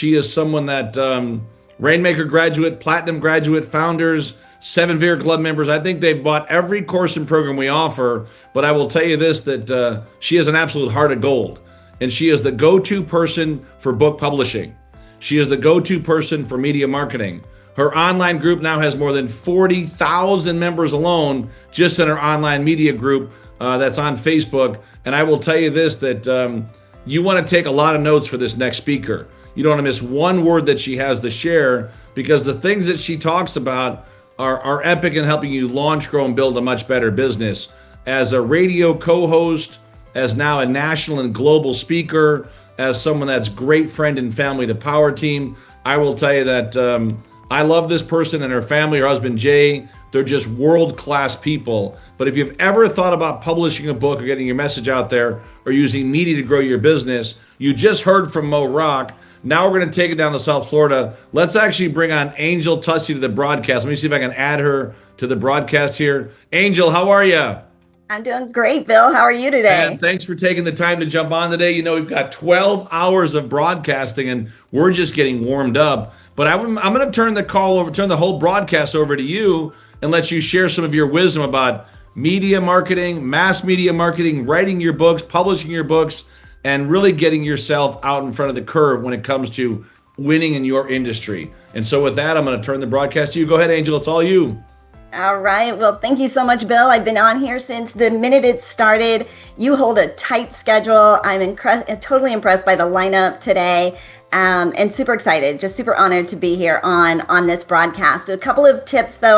She is someone that Rainmaker graduate, Platinum graduate, founders, 7-figure club members. I think they've bought every course and program we offer. But I will tell you this, that she has an absolute heart of gold. And she is the go-to person for book publishing. She is the go-to person for media marketing. Her online group now has more than 40,000 members alone just in her online media group that's on Facebook. And I will tell you this, that you want to take a lot of notes for this next speaker. You don't want to miss one word that she has to share, because the things that she talks about are epic in helping you launch, grow, and build a much better business. As a radio co-host, as now a national and global speaker, as someone that's great friend and family to Powerteam, I will tell you that I love this person and her family, her husband Jay. They're just world-class people. But if you've ever thought about publishing a book or getting your message out there or using media to grow your business, you just heard from Mo Rock. Now we're going to take it down to South Florida. Let's actually bring on Angel Tuccy to the broadcast. Let me see if I can add her to the broadcast here. Angel, how are you? I'm doing great, Bill. How are you today? And thanks for taking the time to jump on today. You know, we've got 12 hours of broadcasting and we're just getting warmed up. But I'm going to turn the whole broadcast over to you and let you share some of your wisdom about media marketing, mass media marketing, writing your books, publishing your books, and really getting yourself out in front of the curve when it comes to winning in your industry. And so with that, I'm going to turn the broadcast to you. Go ahead, Angel. It's all you. All right. Well, thank you so much, Bill. I've been on here since the minute it started. You hold a tight schedule. I'm totally impressed by the lineup today. And super excited, just super honored to be here on this broadcast. A couple of tips, though,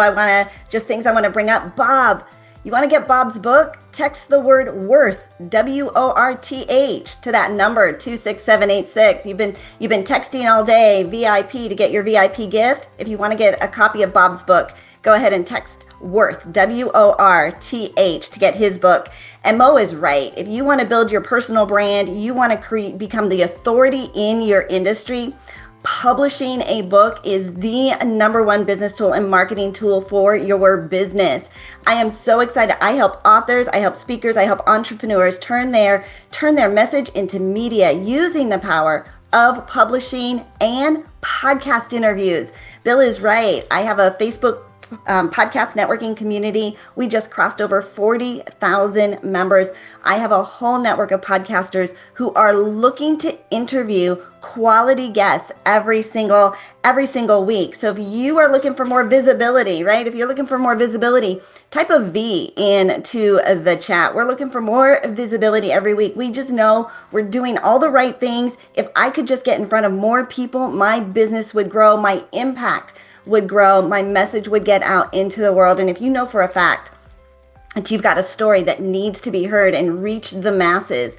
things I want to bring up. Bob, you want to get Bob's book? Text the word WORTH, WORTH, to that number 26786. You've been texting all day, VIP, to get your VIP gift. If you want to get a copy of Bob's book, go ahead and text WORTH, WORTH, to get his book. And Mo is right. If you want to build your personal brand, you want to become the authority in your industry, publishing a book is the #1 business tool and marketing tool for your business. I am so excited. I help authors, I help speakers, I help entrepreneurs turn their message into media using the power of publishing and podcast interviews. Bill is right. I have a Facebook podcast networking community. We just crossed over 40,000 members. I have a whole network of podcasters who are looking to interview quality guests every single week. So if you are looking for more visibility, right? If you're looking for more visibility, type a V into the chat. We're looking for more visibility every week. We just know we're doing all the right things. If I could just get in front of more people, my business would grow, my impact would grow, my message would get out into the world. And if you know for a fact that you've got a story that needs to be heard and reach the masses,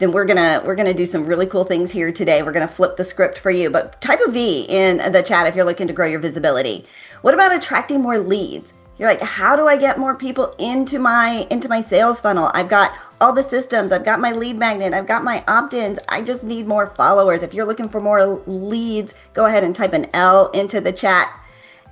then we're gonna do some really cool things here today. We're gonna flip the script for you. But type a V in the chat if you're looking to grow your visibility. What about attracting more leads? You're like, how do I get more people into my sales funnel? I've got all the systems. I've got my lead magnet. I've got my opt-ins. I just need more followers. If you're looking for more leads, go ahead and type an L into the chat.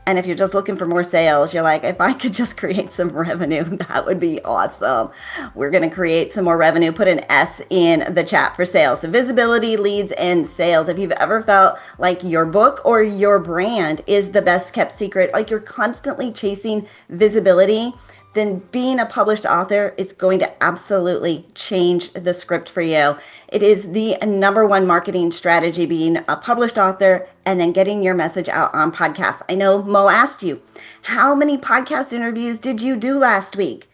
And if you're just looking for more sales, you're like, if I could just create some revenue, that would be awesome. We're going to create some more revenue. Put an S in the chat for sales. So visibility, leads, and sales. If you've ever felt like your book or your brand is the best kept secret, like you're constantly chasing visibility, then being a published author is going to absolutely change the script for you. It is the #1 marketing strategy, being a published author and then getting your message out on podcasts. I know Mo asked you, how many podcast interviews did you do last week?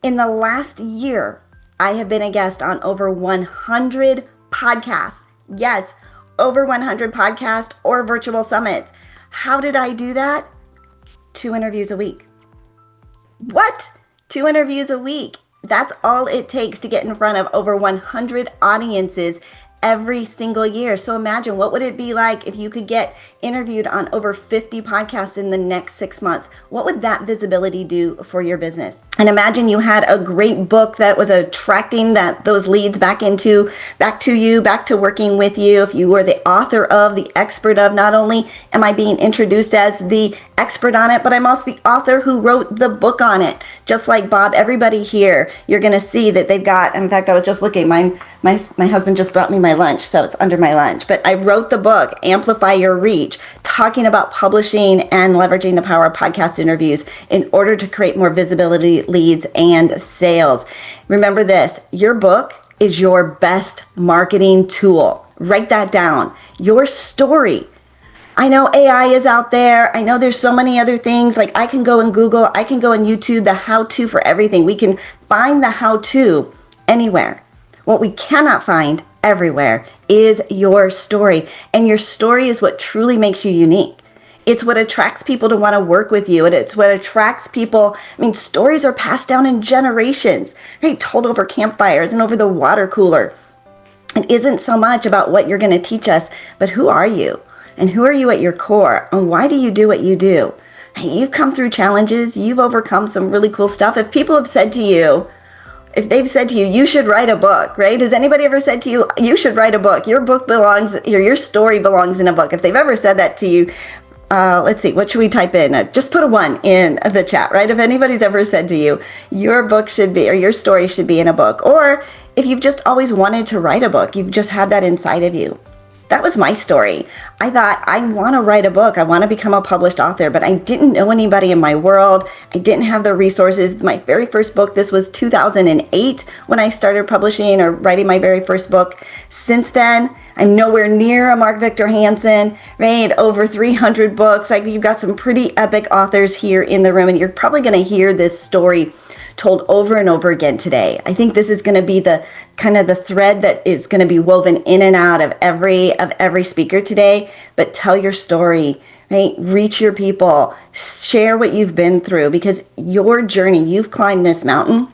In the last year, I have been a guest on over 100 podcasts. Yes, over 100 podcasts or virtual summits. How did I do that? 2 interviews a week. What? 2 interviews a week. That's all it takes to get in front of over 100 audiences every single year. So imagine, what would it be like if you could get interviewed on over 50 podcasts in the next 6 months? What would that visibility do for your business? And imagine you had a great book that was attracting those leads back to you, back to working with you. If you were the author of, the expert of, not only am I being introduced as the expert on it, but I'm also the author who wrote the book on it. Just like Bob, everybody here, you're going to see that they've got, in fact, I was just looking, My husband just brought me my lunch, so it's under my lunch. But I wrote the book, Amplify Your Reach, talking about publishing and leveraging the power of podcast interviews in order to create more visibility, leads, and sales. Remember this, your book is your best marketing tool. Write that down. Your story. I know AI is out there. I know there's so many other things. Like I can go and Google, I can go on YouTube, the how-to for everything. We can find the how-to anywhere. What we cannot find everywhere is your story. And your story is what truly makes you unique. It's what attracts people to want to work with you. And it's what attracts people. I mean, stories are passed down in generations, right? Told over campfires and over the water cooler. It isn't so much about what you're going to teach us, but who are you? And who are you at your core? And why do you do what you do? You've come through challenges. You've overcome some really cool stuff. If people have said to you, if they've said to you, you should write a book, right? Has anybody ever said to you, you should write a book? Your book belongs, your story belongs in a book. If they've ever said that to you, let's see, what should we type in? Just put a 1 in the chat, right? If anybody's ever said to you, your book should be, or your story should be in a book. Or if you've just always wanted to write a book, you've just had that inside of you. That was my story. I thought, I want to write a book. I want to become a published author, but I didn't know anybody in my world. I didn't have the resources. My very first book, this was 2008 when I started publishing or writing my very first book. Since then, I'm nowhere near a Mark Victor Hansen, right? Over 300 books. Like you've got some pretty epic authors here in the room, and you're probably going to hear this story told over and over again today. I think this is going to be the kind of the thread that is going to be woven in and out of every speaker today. But tell your story, right? Reach your people, share what you've been through, because your journey, you've climbed this mountain,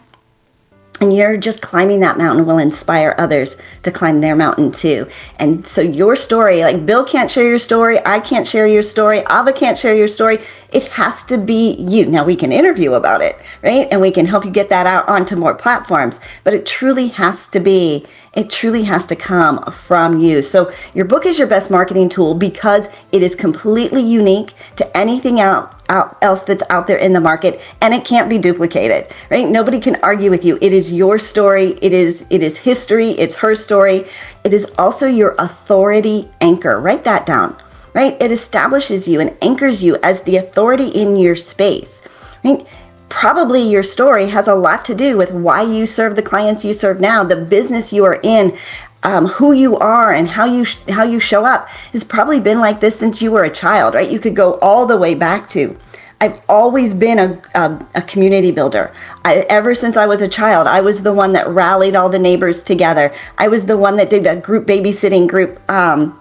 and you're just climbing that mountain will inspire others to climb their mountain too. And so your story, like Bill can't share your story, I can't share your story, Ava can't share your story. It has to be you. Now we can interview about it, right? And we can help you get that out onto more platforms, but it truly has to come from you. So your book is your best marketing tool because it is completely unique to anything else that's out there in the market, and it can't be duplicated, right? Nobody can argue with you. It is your story. It is history. It's her story. It is also your authority anchor. Write that down, right? It establishes you and anchors you as the authority in your space, right? Probably your story has a lot to do with why you serve the clients you serve now, the business you are in, who you are, and how you show up has probably been like this since you were a child, right? You could go all the way back to, I've always been a community builder. Ever since I was a child, I was the one that rallied all the neighbors together. I was the one that did a group babysitting group on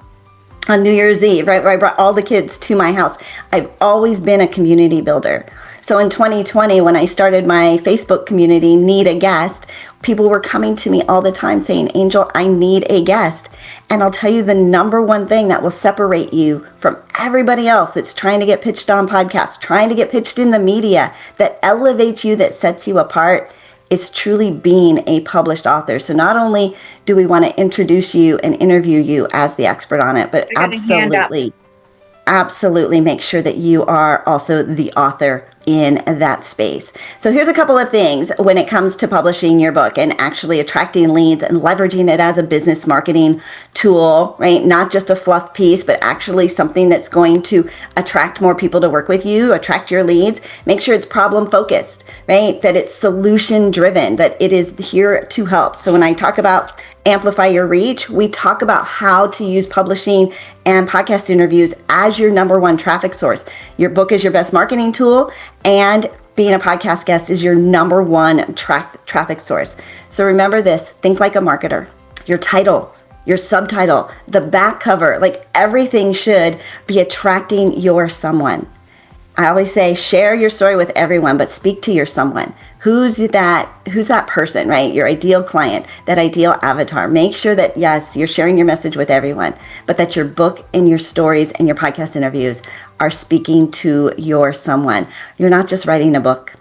New Year's Eve, right? Where I brought all the kids to my house. I've always been a community builder. So in 2020, when I started my Facebook community, Need a Guest, people were coming to me all the time saying, Angel, I need a guest. And I'll tell you the number one thing that will separate you from everybody else that's trying to get pitched on podcasts, trying to get pitched in the media, that elevates you, that sets you apart, is truly being a published author. So not only do we want to introduce you and interview you as the expert on it, but absolutely make sure that you are also the author in that space. So here's a couple of things when it comes to publishing your book and actually attracting leads and leveraging it as a business marketing tool, right? Not just a fluff piece, but actually something that's going to attract more people to work with you, attract your leads. Make sure it's problem focused, right? That it's solution driven, that it is here to help. So when I talk about amplify your reach, we talk about how to use publishing and podcast interviews as your number one traffic source. Your book is your best marketing tool, and being a podcast guest is your number one traffic source. So remember this, think like a marketer. Your title, your subtitle, the back cover, like everything should be attracting your someone. I always say, share your story with everyone, but speak to your someone. Who's that person, right? Your ideal client, that ideal avatar. Make sure that, yes, you're sharing your message with everyone, but that your book and your stories and your podcast interviews are speaking to your someone. You're not just writing a book.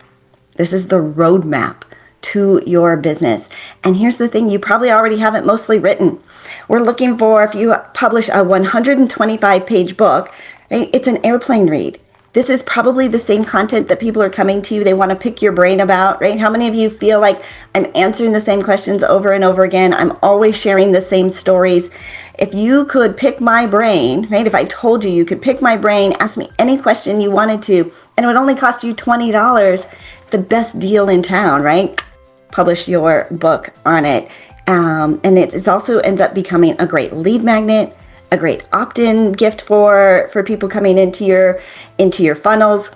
This is the roadmap to your business. And here's the thing, you probably already have it mostly written. We're looking for, if you publish a 125-page book, right, it's an airplane read. This is probably the same content that people are coming to you. They want to pick your brain about, right? How many of you feel like I'm answering the same questions over and over again? I'm always sharing the same stories. If you could pick my brain, right? If I told you you could pick my brain, ask me any question you wanted to, and it would only cost you $20, the best deal in town, right? Publish your book on it. And it also ends up becoming a great lead magnet, a great opt-in gift for people coming into your funnels.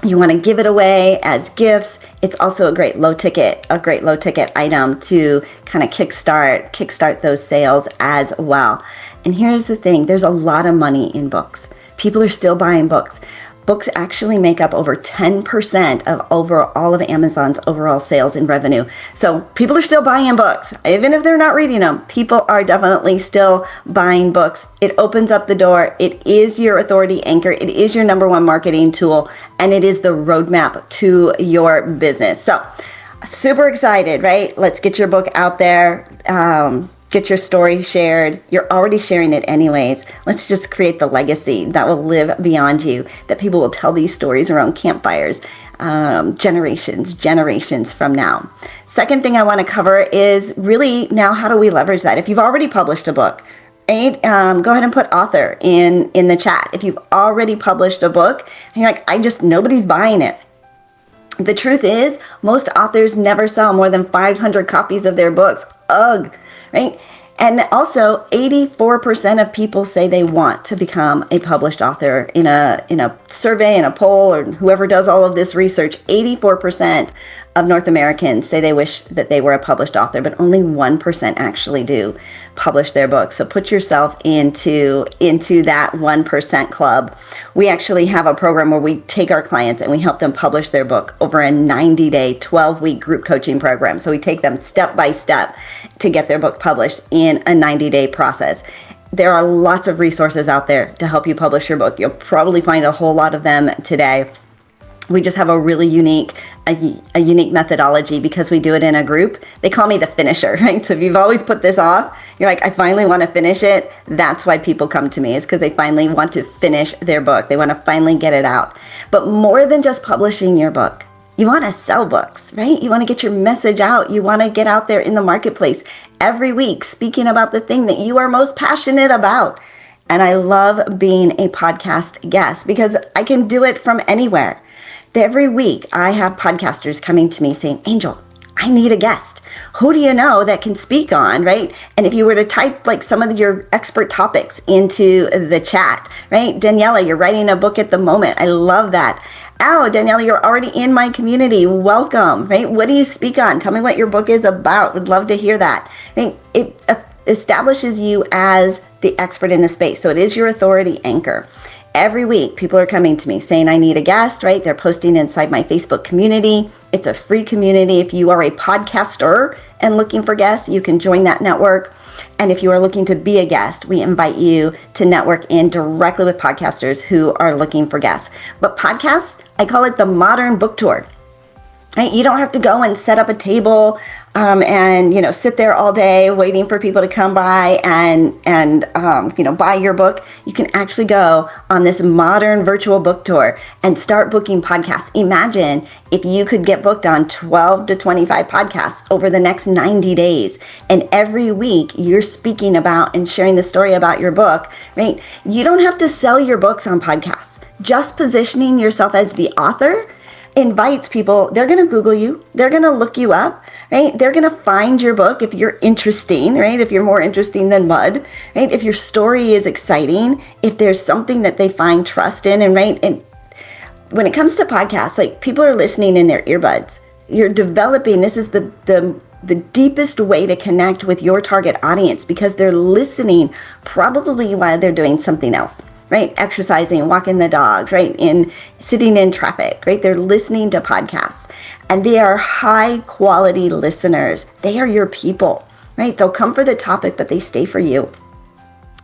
You want to give it away as gifts. It's also a great low ticket item to kind of kickstart those sales as well. And here's the thing, there's a lot of money in books. People are still buying books. Books actually make up over 10% of all of Amazon's overall sales and revenue. So people are still buying books. Even if they're not reading them, people are definitely still buying books. It opens up the door. It is your authority anchor. It is your number one marketing tool, and it is the roadmap to your business. So super excited, right? Let's get your book out there. Get your story shared. You're already sharing it anyways. Let's just create the legacy that will live beyond you, that people will tell these stories around campfires generations from now. Second thing I want to cover is really now, how do we leverage that? If you've already published a book, right, go ahead and put author in the chat. If you've already published a book and you're like, nobody's buying it. The truth is, most authors never sell more than 500 copies of their books. Ugh. Right? And also 84% of people say they want to become a published author in a survey, in a poll, or whoever does all of this research. 84% of North Americans say they wish that they were a published author, but only 1% actually do publish their book. So put yourself into that 1% club. We actually have a program where we take our clients and we help them publish their book over a 90-day, 12-week group coaching program. So we take them step by step to get their book published in a 90-day process. There are lots of resources out there to help you publish your book. You'll probably find a whole lot of them today. We just have a really unique methodology because we do it in a group. They call me the finisher, right? So if you've always put this off, you're like, I finally want to finish it. That's why people come to me. It's because they finally want to finish their book. They want to finally get it out. But more than just publishing your book, you want to sell books, right? You want to get your message out. You want to get out there in the marketplace every week, speaking about the thing that you are most passionate about. And I love being a podcast guest because I can do it from anywhere. Every week, I have podcasters coming to me saying, Angel, I need a guest. Who do you know that can speak on, right? And if you were to type like some of your expert topics into the chat, right? Daniela, you're writing a book at the moment. I love that. Oh, Daniela, you're already in my community. Welcome, right? What do you speak on? Tell me what your book is about. Would love to hear that. Right? It establishes you as the expert in the space. So it is your authority anchor. Every week, people are coming to me saying, I need a guest, right? They're posting inside my Facebook community. It's a free community. If you are a podcaster and looking for guests, you can join that network. And if you are looking to be a guest, we invite you to network in directly with podcasters who are looking for guests. But podcasts, I call it the modern book tour. Right? You don't have to go and set up a table and sit there all day waiting for people to come by and buy your book. You can actually go on this modern virtual book tour and start booking podcasts. Imagine if you could get booked on 12 to 25 podcasts over the next 90 days. And every week you're speaking about and sharing the story about your book, right? You don't have to sell your books on podcasts. Just positioning yourself as the author invites people. They're going to Google you. They're going to look you up, right? They're going to find your book if you're interesting, right? If you're more interesting than mud, right? If your story is exciting, if there's something that they find trust in, and right. And when it comes to podcasts, like people are listening in their earbuds. You're developing. This is the deepest way to connect with your target audience because they're listening probably while they're doing something else. Right? Exercising, walking the dogs, right? Sitting in traffic, right? They're listening to podcasts and they are high quality listeners. They are your people, right? They'll come for the topic, but they stay for you.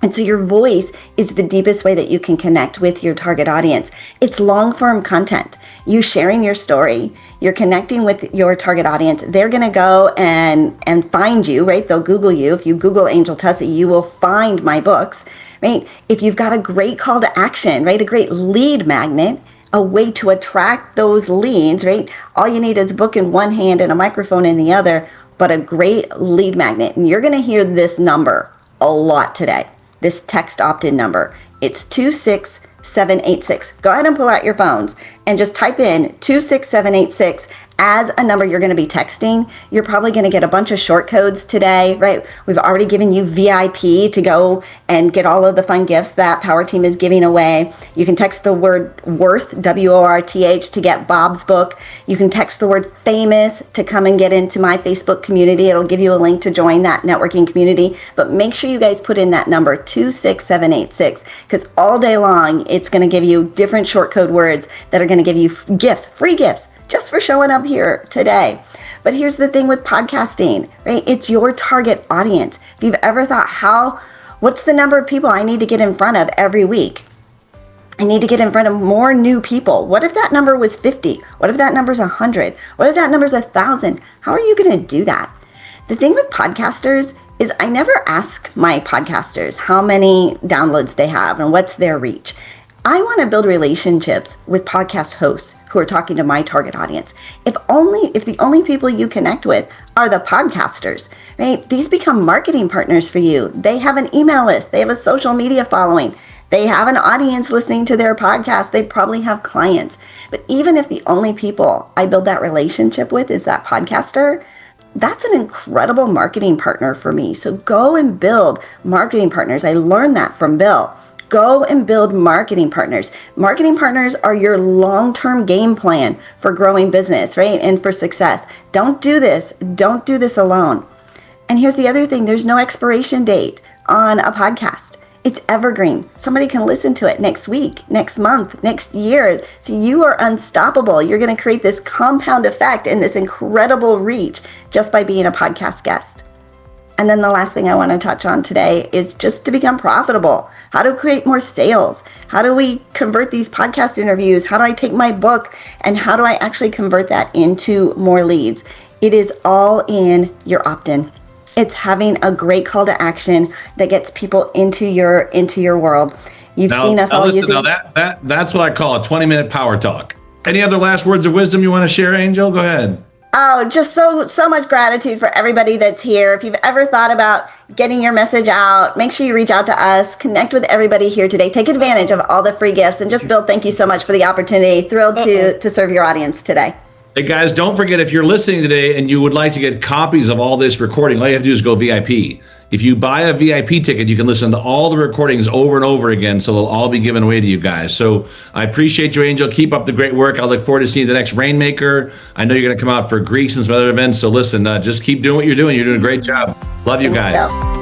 And so your voice is the deepest way that you can connect with your target audience. It's long form content. You sharing your story, you're connecting with your target audience. They're going to go and find you, right? They'll Google you. If you Google Angel Tuccy, you will find my books. right? If you've got a great call to action, right? A great lead magnet, a way to attract those leads, right? All you need is a book in one hand and a microphone in the other, but a great lead magnet. And you're going to hear this number a lot today, this text opt-in number. It's 26786. Go ahead and pull out your phones and just type in 26786 as a number you're going to be texting. You're probably going to get a bunch of short codes today, right? We've already given you VIP to go and get all of the fun gifts that Powerteam is giving away. You can text the word worth, WORTH, to get Bob's book. You can text the word famous to come and get into my Facebook community. It'll give you a link to join that networking community. But make sure you guys put in that number 26786, because all day long it's going to give you different short code words that are going to give you gifts, free gifts, just for showing up here today. But here's the thing with podcasting, right? It's your target audience. If you've ever thought, what's the number of people I need to get in front of every week? I need to get in front of more new people. What if that number was 50? What if that number's 100? What if that number's 1,000? How are you going to do that? The thing with podcasters is I never ask my podcasters how many downloads they have and what's their reach. I want to build relationships with podcast hosts who are talking to my target audience. If the only people you connect with are the podcasters, right? These become marketing partners for you. They have an email list. They have a social media following. They have an audience listening to their podcast. They probably have clients. But even if the only people I build that relationship with is that podcaster, that's an incredible marketing partner for me. So go and build marketing partners. I learned that from Bill. Go and build marketing partners. Marketing partners are your long-term game plan for growing business, right? And for success. Don't do this alone. And here's the other thing. There's no expiration date on a podcast. It's evergreen. Somebody can listen to it next week, next month, next year. So you are unstoppable. You're going to create this compound effect and this incredible reach just by being a podcast guest. And then the last thing I want to touch on today is just to become profitable. How to create more sales? How do we convert these podcast interviews? How do I take my book and how do I actually convert that into more leads? It is all in your opt-in. It's having a great call to action that gets people into your world. You've seen us all using. Now that's what I call a 20-minute power talk. Any other last words of wisdom you want to share, Angel? Go ahead. Oh, just so much gratitude for everybody that's here. If you've ever thought about getting your message out, make sure you reach out to us, connect with everybody here today, take advantage of all the free gifts, and just Bill, thank you so much for the opportunity. Thrilled to serve your audience today. Hey guys, don't forget, if you're listening today and you would like to get copies of all this recording, all you have to do is go VIP. If you buy a VIP ticket, you can listen to all the recordings over and over again, so they'll all be given away to you guys. So I appreciate you, Angel. Keep up the great work. I look forward to seeing the next Rainmaker. I know you're going to come out for Greeks and some other events. So listen, just keep doing what you're doing. You're doing a great job. Love you guys.